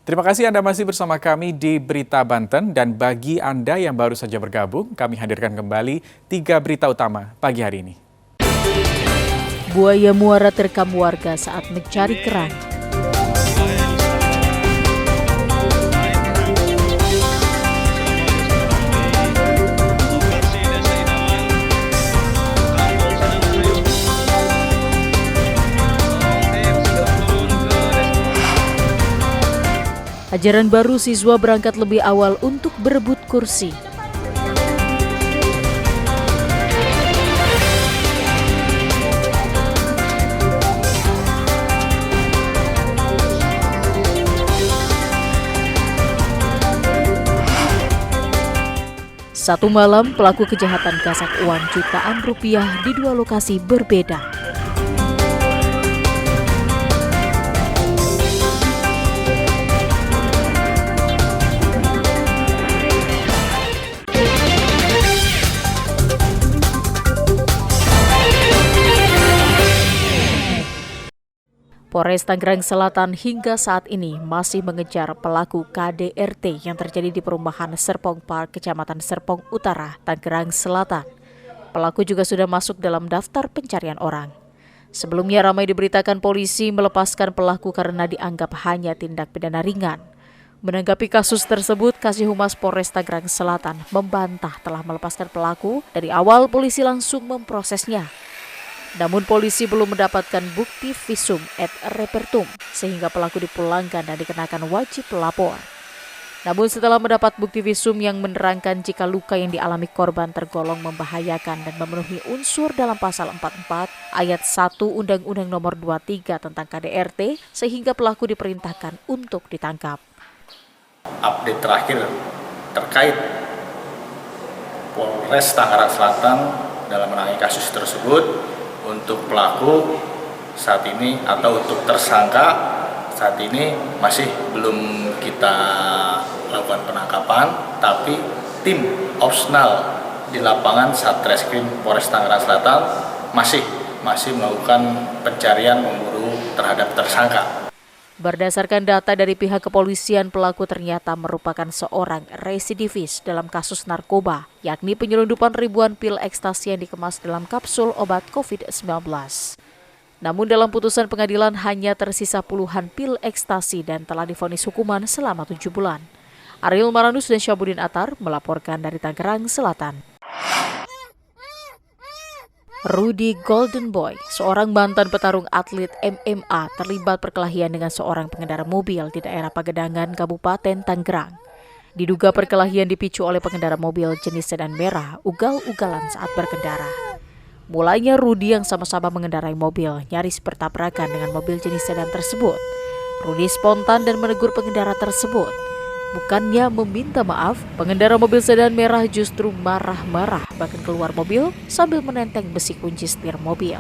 Terima kasih Anda masih bersama kami di Berita Banten, dan bagi Anda yang baru saja bergabung, kami hadirkan kembali 3 berita utama pagi hari ini. Buaya muara terekam warga saat mencari kerang. Ajaran baru, siswa berangkat lebih awal untuk berebut kursi. Satu malam, pelaku kejahatan gasak uang jutaan rupiah di 2 lokasi berbeda. Polres Tangerang Selatan hingga saat ini masih mengejar pelaku KDRT yang terjadi di perumahan Serpong Park, Kecamatan Serpong Utara, Tangerang Selatan. Pelaku juga sudah masuk dalam daftar pencarian orang. Sebelumnya ramai diberitakan polisi melepaskan pelaku karena dianggap hanya tindak pidana ringan. Menanggapi kasus tersebut, Kasih Humas Polres Tangerang Selatan membantah telah melepaskan pelaku. Dari awal polisi langsung memprosesnya. Namun polisi belum mendapatkan bukti visum et repertum sehingga pelaku dipulangkan dan dikenakan wajib lapor. Namun setelah mendapat bukti visum yang menerangkan jika luka yang dialami korban tergolong membahayakan dan memenuhi unsur dalam pasal 44 ayat 1 Undang-Undang Nomor 23 tentang KDRT, sehingga pelaku diperintahkan untuk ditangkap. Update terakhir terkait Polres Tangerang Selatan dalam menangani kasus tersebut. Untuk pelaku saat ini atau untuk tersangka saat ini masih belum kita lakukan penangkapan, tapi tim opsional di lapangan Satreskrim Polres Tangerang Selatan masih melakukan pencarian memburu terhadap tersangka. Berdasarkan data dari pihak kepolisian, pelaku ternyata merupakan seorang residivis dalam kasus narkoba, yakni penyelundupan ribuan pil ekstasi yang dikemas dalam kapsul obat COVID-19. Namun dalam putusan pengadilan hanya tersisa puluhan pil ekstasi dan telah divonis hukuman selama 7 bulan. Ariel Maranus dan Syabudin Atar melaporkan dari Tangerang Selatan. Rudy Golden Boy, seorang mantan petarung atlet MMA, terlibat perkelahian dengan seorang pengendara mobil di daerah Pagedangan, Kabupaten Tangerang. Diduga perkelahian dipicu oleh pengendara mobil jenis sedan merah ugal-ugalan saat berkendara. Mulanya Rudy yang sama-sama mengendarai mobil nyaris bertabrakan dengan mobil jenis sedan tersebut. Rudy spontan dan menegur pengendara tersebut. Bukannya meminta maaf, pengendara mobil sedan merah justru marah-marah bahkan keluar mobil sambil menenteng besi kunci setir mobil.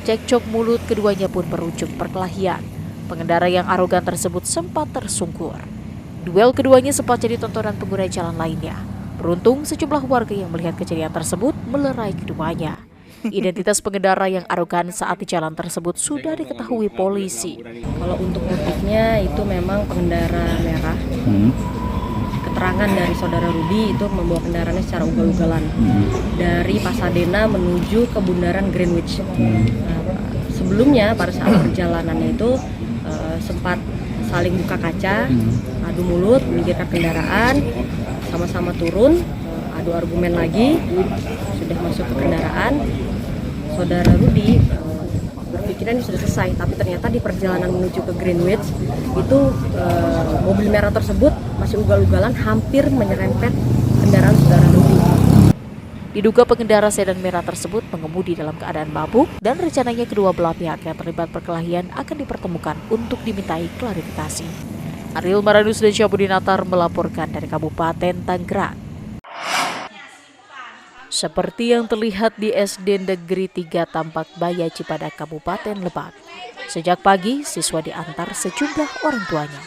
Cekcok mulut keduanya pun berujung perkelahian. Pengendara yang arogan tersebut sempat tersungkur. Duel keduanya sempat jadi tontonan pengguna jalan lainnya. Beruntung sejumlah warga yang melihat kejadian tersebut melerai keduanya. Identitas pengendara yang arogan saat di jalan tersebut sudah diketahui polisi. Kalau untuk motifnya itu memang pengendara merah. Keterangan dari saudara Rudy itu membawa kendaraannya secara ugal-ugalan dari Pasadena menuju ke Bundaran Greenwich. Sebelumnya pada saat perjalanannya itu sempat saling buka kaca, adu mulut, menyingkirkan kendaraan, sama-sama turun, adu argumen lagi, sudah masuk ke kendaraan. Saudara Rudy berpikiran ini sudah selesai, tapi ternyata di perjalanan menuju ke Greenwich itu mobil merah tersebut masih ugal-ugalan hampir menyerempet kendaraan saudara Rudy. Diduga pengendara sedan merah tersebut mengemudi dalam keadaan mabuk dan rencananya kedua belah pihak yang terlibat perkelahian akan dipertemukan untuk dimintai klarifikasi. Ariel Maranus dan Syabudin Atar melaporkan dari Kabupaten Tangerang. Seperti yang terlihat di SD Negeri 3 Tampak Baya Cipadak, Kabupaten Lebak. Sejak pagi, siswa diantar sejumlah orang tuanya.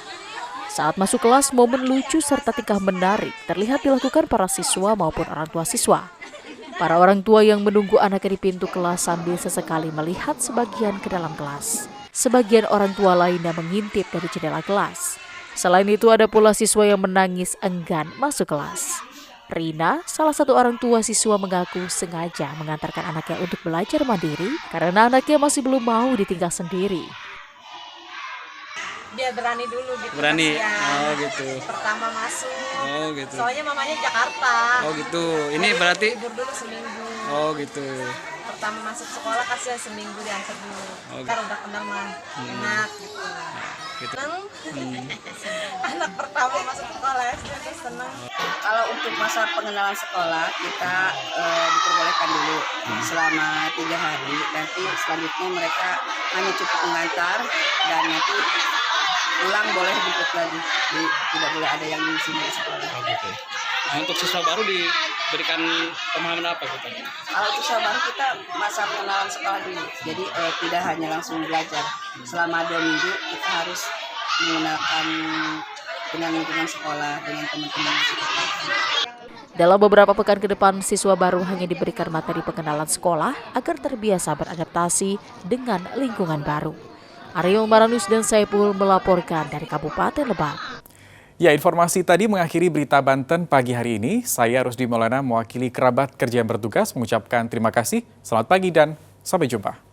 Saat masuk kelas, momen lucu serta tingkah menarik terlihat dilakukan para siswa maupun orang tua siswa. Para orang tua yang menunggu anaknya di pintu kelas sambil sesekali melihat sebagian ke dalam kelas. Sebagian orang tua lainnya mengintip dari jendela kelas. Selain itu ada pula siswa yang menangis enggan masuk kelas. Rina, salah satu orang tua siswa, mengaku sengaja mengantarkan anaknya untuk belajar mandiri karena anaknya masih belum mau ditinggal sendiri. Dia berani dulu gitu. Berani? Kasihan. Oh gitu. Pertama masuk. Oh gitu. Soalnya mamanya Jakarta. Oh gitu. Ini berarti? Libur dulu seminggu. Oh gitu. Pertama masuk sekolah kasihan seminggu diantar dulu. Oh, Ntar udah kenal mah enak gitu. Gitu. Seneng. Anak pertama masuk sekolah SD tuh seneng. Kalau untuk masa pengenalan sekolah kita diperbolehkan dulu selama 3 hari. Nanti selanjutnya mereka hanya cukup mengantar dan nanti pulang boleh jemput lagi. Jadi tidak boleh ada yang di sini di sekolah. Oh gitu. Nah, untuk siswa baru diberikan pemahaman apa gitu? Kalau untuk siswa baru kita masa pengenalan sekolah dulu. Jadi tidak hanya langsung belajar. Selama 2 minggu kita harus menggunakan dengan lingkungan sekolah, dengan teman-teman di sekolah. Dalam beberapa pekan ke depan, siswa baru hanya diberikan materi pengenalan sekolah agar terbiasa beradaptasi dengan lingkungan baru. Ariel Maranus dan Saipul melaporkan dari Kabupaten Lebak. Ya, informasi tadi mengakhiri berita Banten pagi hari ini. Saya Rusdi Maulana mewakili kerabat kerja yang bertugas mengucapkan terima kasih. Selamat pagi dan sampai jumpa.